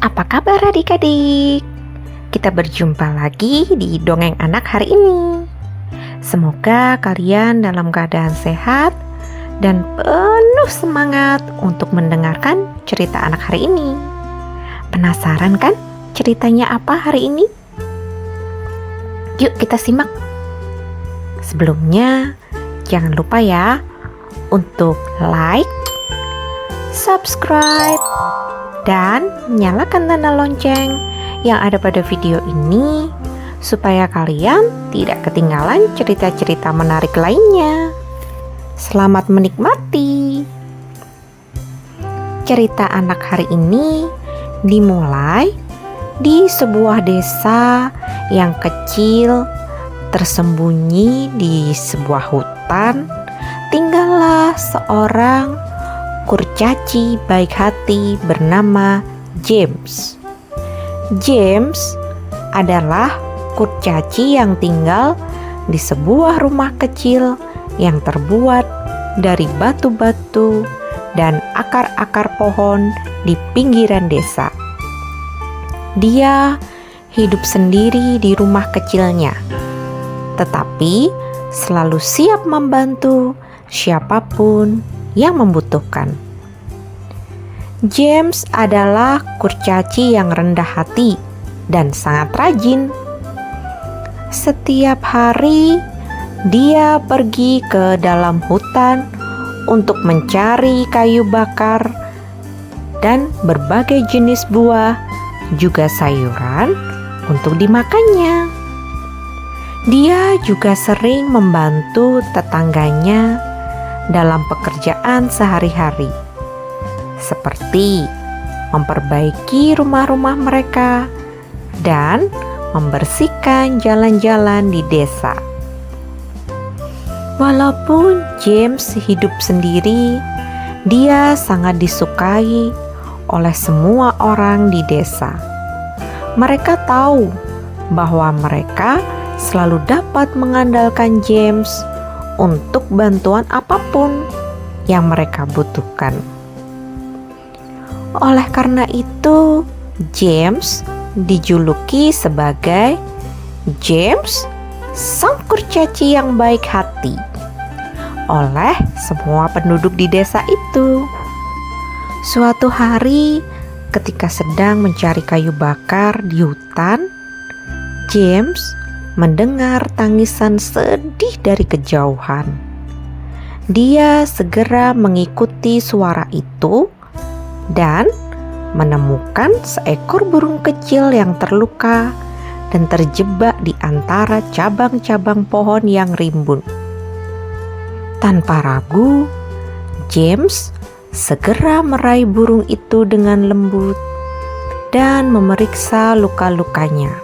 Apa kabar adik-adik? Kita berjumpa lagi di Dongeng Anak hari ini. Semoga kalian dalam keadaan sehat dan penuh semangat untuk mendengarkan cerita anak hari ini. Penasaran kan ceritanya apa hari ini? Yuk kita simak. Sebelumnya, jangan lupa ya untuk like, subscribe, dan nyalakan tanda lonceng yang ada pada video ini supaya kalian tidak ketinggalan cerita-cerita menarik lainnya. Selamat menikmati. Cerita anak hari ini dimulai di sebuah desa yang kecil tersembunyi di sebuah hutan. Tinggallah seorang kurcaci baik hati bernama James. James adalah kurcaci yang tinggal di sebuah rumah kecil yang terbuat dari batu-batu dan akar-akar pohon di pinggiran desa. Dia hidup sendiri di rumah kecilnya, tetapi selalu siap membantu siapapun yang membutuhkan. James adalah kurcaci yang rendah hati dan sangat rajin. Setiap hari dia pergi ke dalam hutan untuk mencari kayu bakar dan berbagai jenis buah, juga sayuran untuk dimakannya. Dia juga sering membantu tetangganya dalam pekerjaan sehari-hari, seperti memperbaiki rumah-rumah mereka dan membersihkan jalan-jalan di desa. Walaupun James hidup sendiri, dia sangat disukai oleh semua orang di desa. Mereka tahu bahwa mereka selalu dapat mengandalkan James untuk bantuan apapun yang mereka butuhkan. Oleh karena itu, James dijuluki sebagai James sang kurcaci yang baik hati oleh semua penduduk di desa itu. Suatu hari, ketika sedang mencari kayu bakar di hutan, James mendengar tangisan sedih dari kejauhan. Dia segera mengikuti suara itu dan menemukan seekor burung kecil yang terluka dan terjebak di antara cabang-cabang pohon yang rimbun. Tanpa ragu, James segera meraih burung itu dengan lembut dan memeriksa luka-lukanya.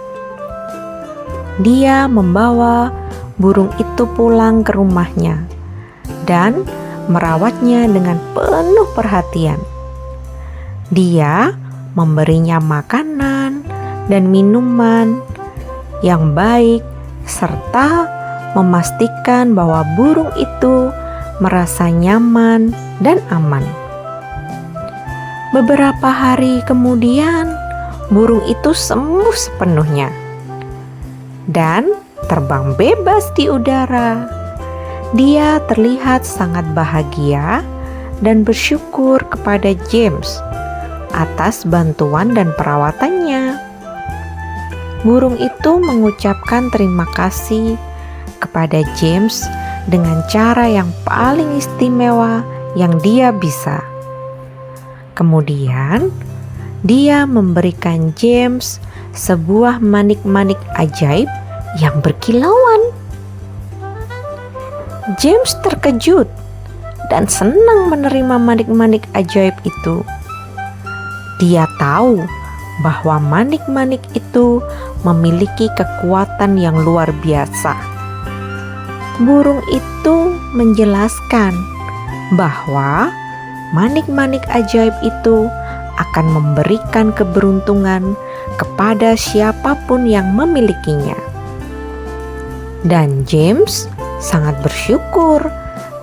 Dia membawa burung itu pulang ke rumahnya dan merawatnya dengan penuh perhatian. Dia memberinya makanan dan minuman yang baik serta memastikan bahwa burung itu merasa nyaman dan aman. Beberapa hari kemudian, burung itu sembuh sepenuhnya dan terbang bebas di udara. Dia terlihat sangat bahagia dan bersyukur kepada James atas bantuan dan perawatannya. Burung itu mengucapkan terima kasih kepada James dengan cara yang paling istimewa yang dia bisa. Kemudian, dia memberikan James sebuah manik-manik ajaib yang berkilauan. James terkejut dan senang menerima manik-manik ajaib itu. Dia tahu bahwa manik-manik itu memiliki kekuatan yang luar biasa. Burung itu menjelaskan bahwa manik-manik ajaib itu akan memberikan keberuntungan kepada siapapun yang memilikinya. Dan James sangat bersyukur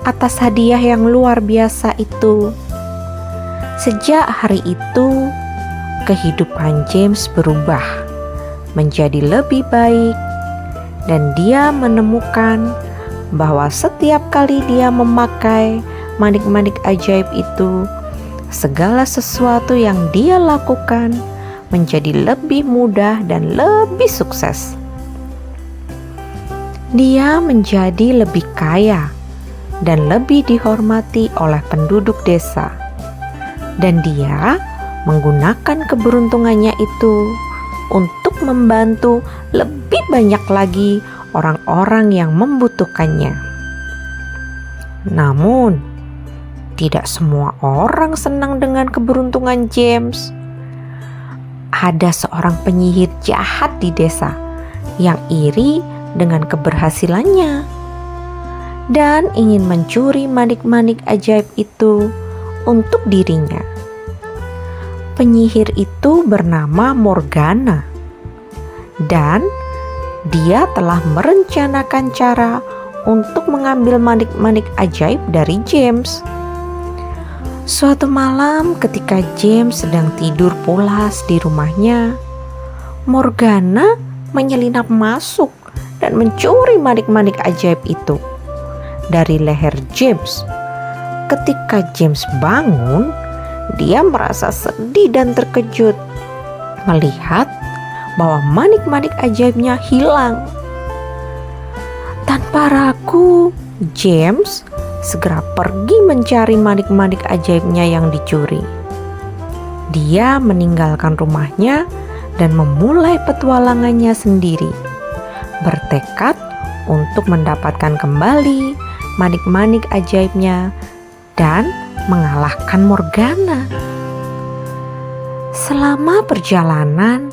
atas hadiah yang luar biasa itu. Sejak hari itu, kehidupan James berubah menjadi lebih baik, dan dia menemukan bahwa setiap kali dia memakai manik-manik ajaib itu, segala sesuatu yang dia lakukan menjadi lebih mudah dan lebih sukses. Dia menjadi lebih kaya dan lebih dihormati oleh penduduk desa, dan dia menggunakan keberuntungannya itu untuk membantu lebih banyak lagi orang-orang yang membutuhkannya. Namun, tidak semua orang senang dengan keberuntungan James. Ada seorang penyihir jahat di desa yang iri dengan keberhasilannya dan ingin mencuri manik-manik ajaib itu untuk dirinya. Penyihir itu bernama Morgana, dan dia telah merencanakan cara untuk mengambil manik-manik ajaib dari James. Suatu malam ketika James sedang tidur pulas di rumahnya, Morgana menyelinap masuk dan mencuri manik-manik ajaib itu dari leher James. Ketika James bangun, dia merasa sedih dan terkejut melihat bahwa manik-manik ajaibnya hilang. Tanpa ragu, James segera pergi mencari manik-manik ajaibnya yang dicuri. Dia meninggalkan rumahnya dan memulai petualangannya sendiri, bertekad untuk mendapatkan kembali manik-manik ajaibnya dan mengalahkan Morgana. Selama perjalanan,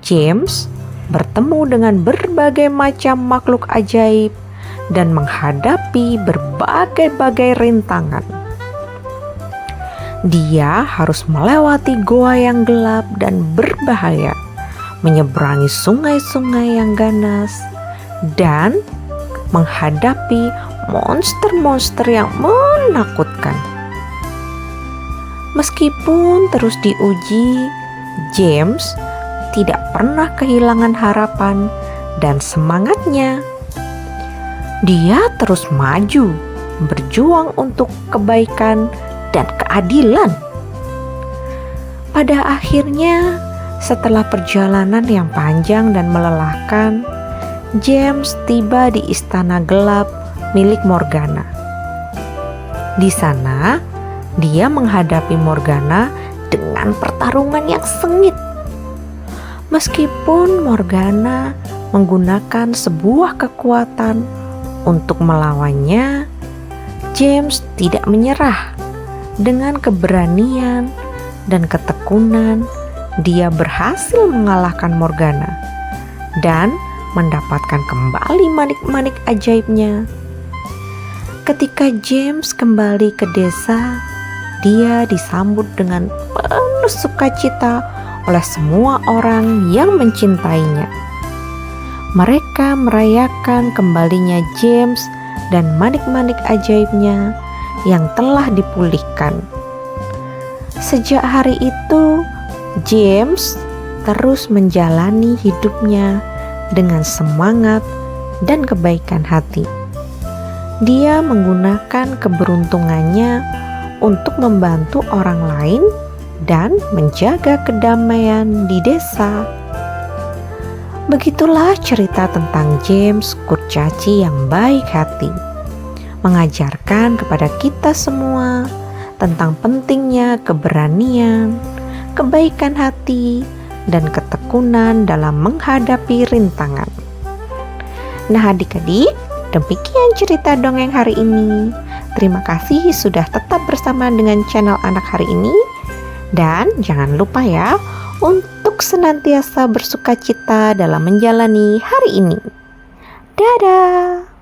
James bertemu dengan berbagai macam makhluk ajaib dan menghadapi berbagai-bagai rintangan. Dia harus melewati goa yang gelap dan berbahaya, menyeberangi sungai-sungai yang ganas, dan menghadapi monster-monster yang menakutkan. Meskipun terus diuji, James tidak pernah kehilangan harapan dan semangatnya. Dia terus maju, berjuang untuk kebaikan dan keadilan. Pada akhirnya, setelah perjalanan yang panjang dan melelahkan, James tiba di istana gelap milik Morgana. Di sana, dia menghadapi Morgana dengan pertarungan yang sengit. Meskipun Morgana menggunakan sebuah kekuatan untuk melawannya, James tidak menyerah. Dengan keberanian dan ketekunan, dia berhasil mengalahkan Morgana dan mendapatkan kembali manik-manik ajaibnya. Ketika James kembali ke desa, dia disambut dengan penuh sukacita oleh semua orang yang mencintainya. Mereka merayakan kembalinya James dan manik-manik ajaibnya yang telah dipulihkan. Sejak hari itu, James terus menjalani hidupnya dengan semangat dan kebaikan hati. Dia menggunakan keberuntungannya untuk membantu orang lain dan menjaga kedamaian di desa. Begitulah cerita tentang James kurcaci yang baik hati, mengajarkan kepada kita semua tentang pentingnya keberanian, kebaikan hati, dan ketekunan dalam menghadapi rintangan. Nah adik-adik, demikian cerita dongeng hari ini. Terima kasih sudah tetap bersama dengan channel Anak Hari Ini. Dan jangan lupa ya untuk senantiasa bersukacita dalam menjalani hari ini. Dadah!